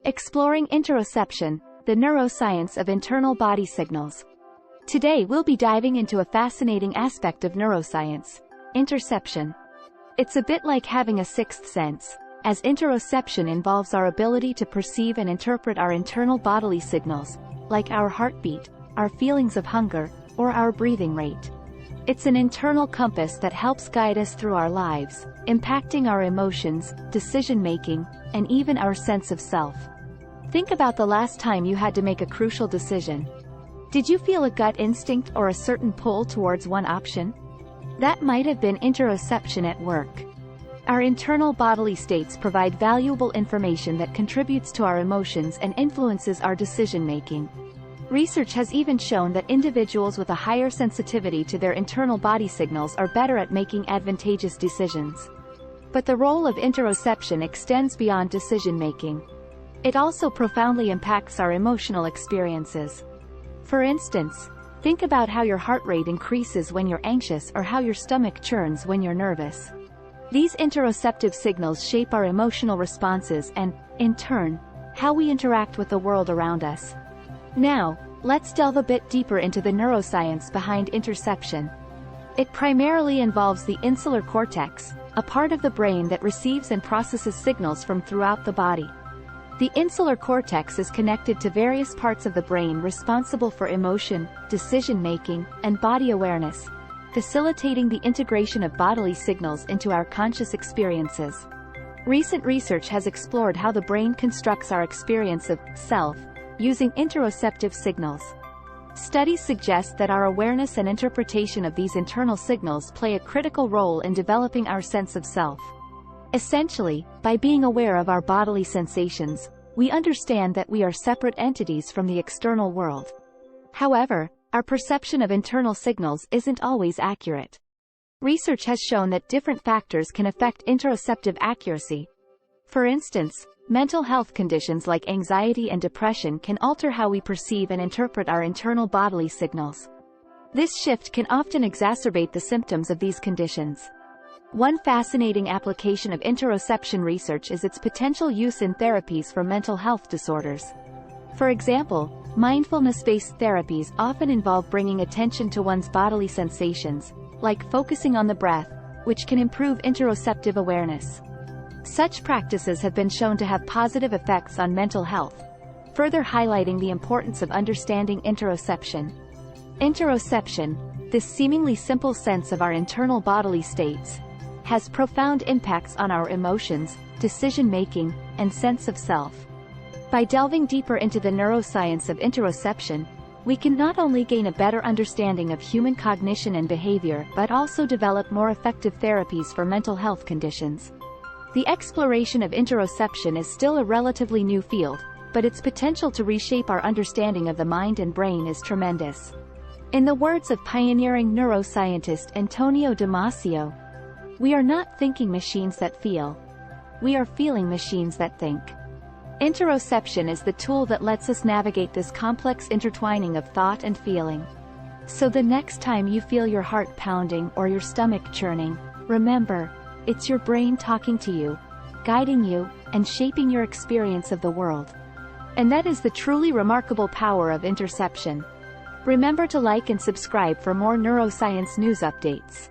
Exploring interoception, the neuroscience of internal body signals. Today we'll be diving into a fascinating aspect of neuroscience, interoception. It's a bit like having a sixth sense, as interoception involves our ability to perceive and interpret our internal bodily signals, like our heartbeat, our feelings of hunger, or our breathing rate. It's an internal compass that helps guide us through our lives, impacting our emotions, decision-making, and even our sense of self. Think about the last time you had to make a crucial decision. Did you feel a gut instinct or a certain pull towards one option? That might have been interoception at work. Our internal bodily states provide valuable information that contributes to our emotions and influences our decision-making. Research has even shown that individuals with a higher sensitivity to their internal body signals are better at making advantageous decisions. But the role of interoception extends beyond decision-making. It also profoundly impacts our emotional experiences. For instance, think about how your heart rate increases when you're anxious or how your stomach churns when you're nervous. These interoceptive signals shape our emotional responses and, in turn, how we interact with the world around us. Now, let's delve a bit deeper into the neuroscience behind interoception. It primarily involves the insular cortex, a part of the brain that receives and processes signals from throughout the body. The insular cortex is connected to various parts of the brain responsible for emotion, decision-making, and body awareness, facilitating the integration of bodily signals into our conscious experiences. Recent research has explored how the brain constructs our experience of self, using interoceptive signals. Studies suggest that our awareness and interpretation of these internal signals play a critical role in developing our sense of self. Essentially, by being aware of our bodily sensations, we understand that we are separate entities from the external world. However, our perception of internal signals isn't always accurate. Research has shown that different factors can affect interoceptive accuracy. For instance, mental health conditions like anxiety and depression can alter how we perceive and interpret our internal bodily signals. This shift can often exacerbate the symptoms of these conditions. One fascinating application of interoception research is its potential use in therapies for mental health disorders. For example, mindfulness-based therapies often involve bringing attention to one's bodily sensations, like focusing on the breath, which can improve interoceptive awareness. Such practices have been shown to have positive effects on mental health, further highlighting the importance of understanding interoception. Interoception, this seemingly simple sense of our internal bodily states, has profound impacts on our emotions, decision-making, and sense of self. By delving deeper into the neuroscience of interoception, we can not only gain a better understanding of human cognition and behavior but also develop more effective therapies for mental health conditions. The exploration of interoception is still a relatively new field, but its potential to reshape our understanding of the mind and brain is tremendous. In the words of pioneering neuroscientist Antonio Damasio, "We are not thinking machines that feel. We are feeling machines that think." Interoception is the tool that lets us navigate this complex intertwining of thought and feeling. So the next time you feel your heart pounding or your stomach churning, remember, it's your brain talking to you, guiding you, and shaping your experience of the world. And that is the truly remarkable power of interoception. Remember to like and subscribe for more neuroscience news updates.